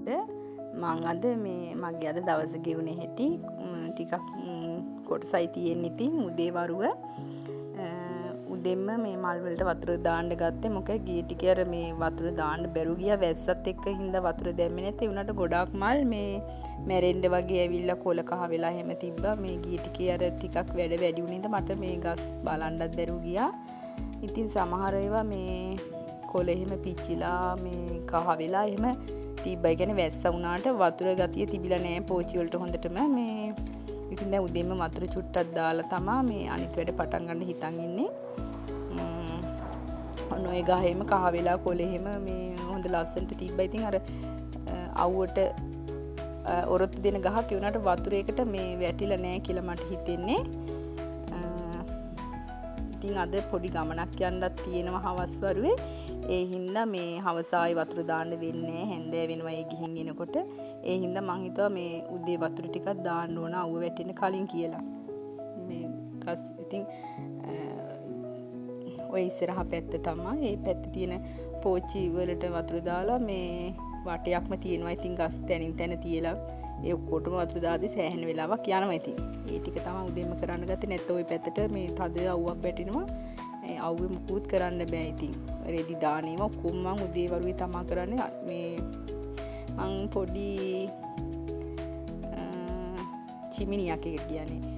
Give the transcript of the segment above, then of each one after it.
ඔයාලට මං අද මේ මගේ අද දවස ගෙවුනේ හැටි ටිකක් කොටසයි තියෙන්නේ. ඉතින් උදේ වරුව උදෙන්ම මේ මල් වලට වතුර දාන්න ගත්තේ. මොකද ගිය ටික අර මේ වතුර දාන්න බැරුව ගියා වැස්සත් එක්ක හින්දා වතුර දැම්මේ නැත්te. උනට ගොඩාක් මල් මේ මැරෙන්න වගේ ඇවිල්ලා කොළ කහ වෙලා හැම තිබ්බා. මේ ගිය ටිකේ අර ටිකක් වැඩි වුණින්ද මට මේ ගස් බලන්නත් බැරුව ගියා. ඉතින් සමහර ඒවා මේ කොළ එහෙම පිච්චිලා මේ කහ වෙලා එහෙම තිබ්බයි. කියන්නේ වැස්ස වුණාට වතුර ගතිය තිබිලා නැහැ පෝචි වලට හොඳටම මේ. ඉතින් දැන් උදේම වතුර චුට්ටක් දාලා තමයි මේ අනිත් වැඩ පටන් ගන්න හිතන් ඉන්නේ. ඔන්න ඔය ගහේම කහ වෙලා කොළ එහෙම මේ හොඳ ලස්සනට තිබ්බා. ඉතින් අර අවුවට ඔරොත්තු දෙන ගහක් ඒ උනාට වතුරේකට මේ වැටිලා නැහැ කියලා මට හිතෙන්නේ. ඉතින් අද පොඩි ගමනක් යන්නත් තියෙනවා හවස් වරුවේ. ඒ හින්දා මේ හවස ආයි වතුර දාන්න වෙන්නේ හැන්දෑ වෙනවා ඒ ගිහින් එනකොට. ඒ හින්දා මං හිතුවා මේ උදේ වතුර ටිකක් දාන්න ඕන අවුව වැටෙන්න කලින් කියලා. මේ ගස් ඉතින් ඔය ඉස්සරහා පැත්ත තමයි. ඒ පැත්තේ තියෙන පෝචි වලට වතුර දාලා මේ වටයක්ම තියෙනවා. ඉතින් ගස් තැනින් තැන තියලා ඒ ඔක්කොටම වතුර දාදී සෑහෙන වෙලාවක් යනවා. ඉතින් ඒ ටික තමයි උදේම කරන්න ගත්තේ. නැත්නම් ওই පැත්තට මේ තද අවුවක් වැටෙනවා. ඒ අවුවේ මුකුත් කරන්න බෑ. ඉතින් රෙදි දානේම ඔක්කොම මං උදේ වරුවේ තමයි කරන්නේ. මේ මං පොඩි චිමිනියක් එකට කියන්නේ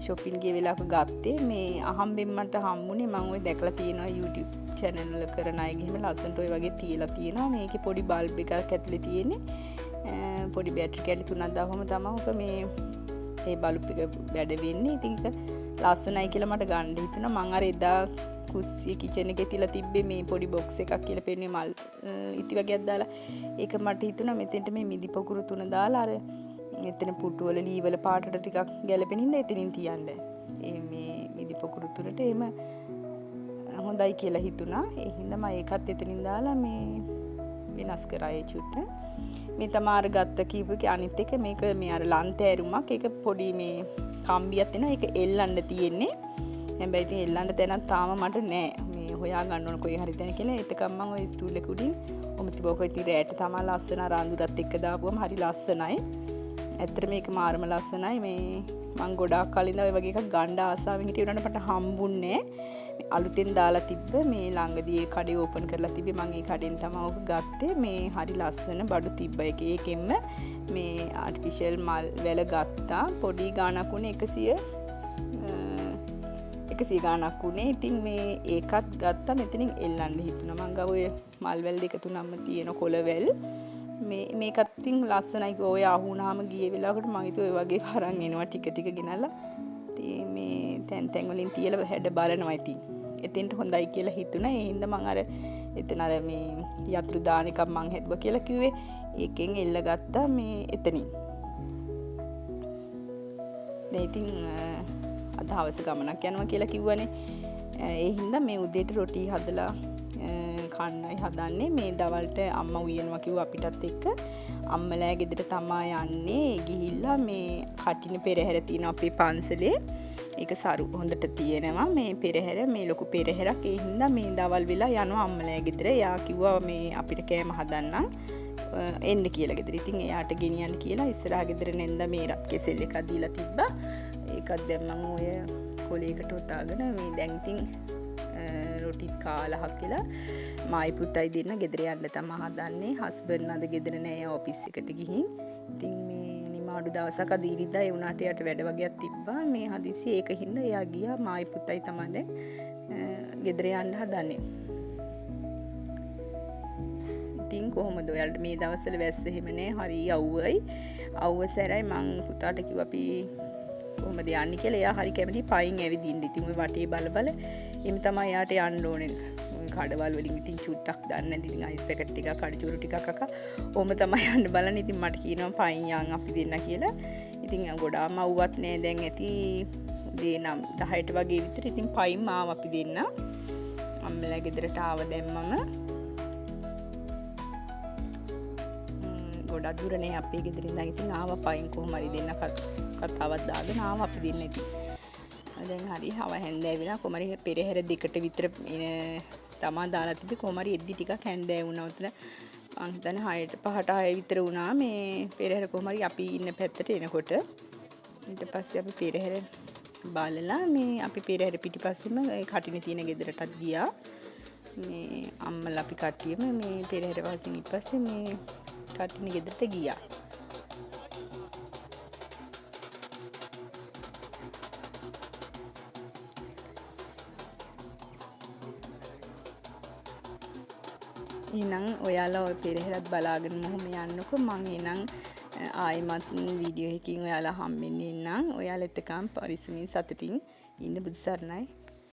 shopping ගිය වෙලාවක ගත්තේ. මේ අහම්බෙන් මට හම්බුනේ මම ඔය දැකලා තියෙනවා YouTube channel වල කරන අය ගිහින් ලස්සනට ඔය වගේ තියලා තියෙනවා. මේකේ පොඩි බල්බ් එකක් ඇතුලේ තියෙන්නේ. පොඩි බැටරි කැලි 3ක් දාපුවම තමයි ඔක මේ ඒ බල්බ් එක වැඩ වෙන්නේ. ඉතින් ඒක ලස්සනයි කියලා මට ගන්න හිතුණා. මං අර එදා කුස්සිය කිචන් එකේ තියලා තිබ්බේ මේ පොඩි බොක්ස් එකක් කියලා පෙන්නේ මල් ඉති වගේක් දාලා. ඒක මට හිතුණා මෙතෙන්ට මේ මිදි පොකුරු 3 දාලා අර එතන පුටු වල ලී වල පාටට ටිකක් ගැලපෙන හින්දා එතනින් තියන්න. මේ මිදි පොකුරු 3ට එහෙම හොඳයි කියලා හිතුණා. ඒ හින්දා මම ඒකත් එතනින් දාලා මේ වෙනස් කරා ඒ චුට්ට. මේ තමාර ගත්ත කීපකේ අනිත් එක මේක මේ අර ලන්තෑරුමක්. ඒක පොඩි මේ කම්බියක් එනවා. ඒක එල්ලන්න තියෙන්නේ. හැබැයි ඉතින් එල්ලන්න තැනක් තාම මට නෑ. මේ හොයා ගන්න ඕන කොයි හරි තැන කියලා. එතකම් මම ওই ස්ටූල් එක උඩින් ඔමතිබෝක ඉතින් රෑට තමයි ලස්සන අරඳුරත් එක්ක දාපුවම හරි ලස්සනයි. ඇත්තට මේක මාරම ලස්සනයි. මේ මං ගොඩාක් කලින්ද ඔය වගේ එකක් ගන්න ආසාවෙන් හිටිය උනට මට හම්බුන්නේ අලුතෙන් දාලා තිබ්බ මේ ළඟදී ඒ කඩේ ඕපන් කරලා තිබ්බේ. මං ඒ කඩෙන් තමයි ඔක ගත්තේ. මේ හරි ලස්සන බඩු තිබ්බ එකෙන්ම මේ ආටිෆිෂල් මල් වැල ගත්තා. පොඩි ගාණක් උනේ 100 ගාණක් උනේ. ඉතින් මේ ඒකත් ගත්තා. මෙතනින් එල්ලන්න හිතුණා. මං ගාව ඔය මල් වැල් දෙක තුනක්ම තියෙන කොළවැල්. මේකත් ඉතින් ලස්සනයි. ඔය ආහුණාම ගිය වෙලාවකට මම හිතුවා ඔය වගේ වරන් එනවා ටික ටික ගෙනල්ලා. ඉතින් මේ තැන් වලින් තියලා හැඩ බලනවා. ඉතින් එතෙන්ට හොඳයි කියලා හිතුණා. ඒ හින්දා මම අර එතන අර මේ යතුරු දාන එකක් මං හැදුවා කියලා කිව්වේ. ඒකෙන් එල්ල ගත්තා මේ එතනින්. දැන් ඉතින් අද හවස ගමනක් යනවා කියලා කිව්වනේ. ඒ හින්දා මේ උදේට රොටි හදලා කන්නයි හදන්නේ. මේ දවල්ට අම්මා උයනවා කිව්වා අපිටත් එක්ක. අම්මලා ගෙදර තමයි යන්නේ. ගිහිල්ලා මේ කටින පෙරහැර තියෙන අපේ පන්සලේ. ඒක සරු හොඳට තියෙනවා මේ පෙරහැර. මේ ලොකු පෙරහැරක්. ඒ හින්දා මේ දවල් වෙලා යනවා අම්මලා ගෙදර. එයා කිව්වා මේ අපිට කෑම හදන්නම් එන්න කියලා ගෙදර. ඉතින් එයාට ගෙනියන්න කියලා ඉස්සරහා ගෙදර නෙන්දා මේ රත් කෙසෙල් එකක් දීලා තිබ්බා. ඒකත් දැන් මම ඔය කොලේකට උතාගෙන මේ දැන් ඉතින් රොටිත් කාලා කියලා මායි පුතයි දෙන්න ගෙදර යන්න තමයි හදන්නේ. හස්බන්ඩ් අද ගෙදර නෑ ඔෆිස් එකට ගිහින්. ඉතින් මේ නිමාඩු දවසක් අද ඉරිදා ඒ උනාට යට වැඩ වගේක් තිබ්බා. මේ හදිසි ඒක හින්දා එයා ගියා. මායි පුතයි තමයි දැන් ගෙදර යන්න හදන්නේ. ඉතින් කොහොමද ඔයාලට මේ දවස්වල වැස්ස එහෙම නෑ. හරි අවුවයි. අවුව සැරයි. මං පුතාට කිව්වා අපි කොහොමද යන්නේ කියලා. එයා හරි කැමති පයින් ඇවිදින්න. ඉතින් ওই වටේ බල එimhe තමයි යාට යන්න ඕනේ. ওই කඩවල් වලින් ඉතින් චුට්ටක් දන්නේ නැති. ඉතින් අයිස් පැකට් ටිකක් කඩචූරු ටිකක් අකා ඔහොම තමයි යන්න බලන්නේ. ඉතින් මට කියනවා පයින් යන් අපි දෙන්න කියලා. ඉතින් ගොඩාම අවුවත් නෑ. දැන් ඇති උදේ 10ට වගේ විතර. ඉතින් පයින් මාව අපි දෙන්න අම්මලා ගෙදරට ආව දැම්මම ගොඩක් දුර නේ අපේ ගෙදර ඉඳන්. ඉතින් ආවා පයින් කොහොම හරි දෙන්න කතාවක් දාගෙන ආවා අපි දෙන්න. ඉතින් දැන් හරි හව හැන්දෑ වෙලා කොහම හරි පෙරහැර දෙකට විතර තමා දාලා තිබ්බේ. කොහම හරි එද්දි ටිකක් හැන්දෑ වුණා. උතන මං හිතන්නේ 6ට 5ට 6 විතර වුණා මේ පෙරහැර කොහොම හරි අපි ඉන්න පැත්තට එනකොට. ඊට පස්සේ අපි පෙරහැර බලලා මේ අපි පෙරහැර පිටිපස්සෙම කටිනේ තියෙන ගෙදරටත් ගියා. මේ අම්මලා අපි කට්ටියම මේ පෙරහැර වාසින් ඊපස්සේ මේ කටිනේ ගෙදරට ගියා. එහෙනම් ඔයාලා ඔය පෙරහැරත් බලාගෙන මොහොම යන්නකෝ. මං එහෙනම් ආයිමත් වීඩියෝ එකකින් ඔයාලා හම්බෙන්නේ නම් ඔයාලා එතකම් පරිස්සමින් සතුටින් ඉන්න. බුදු සරණයි.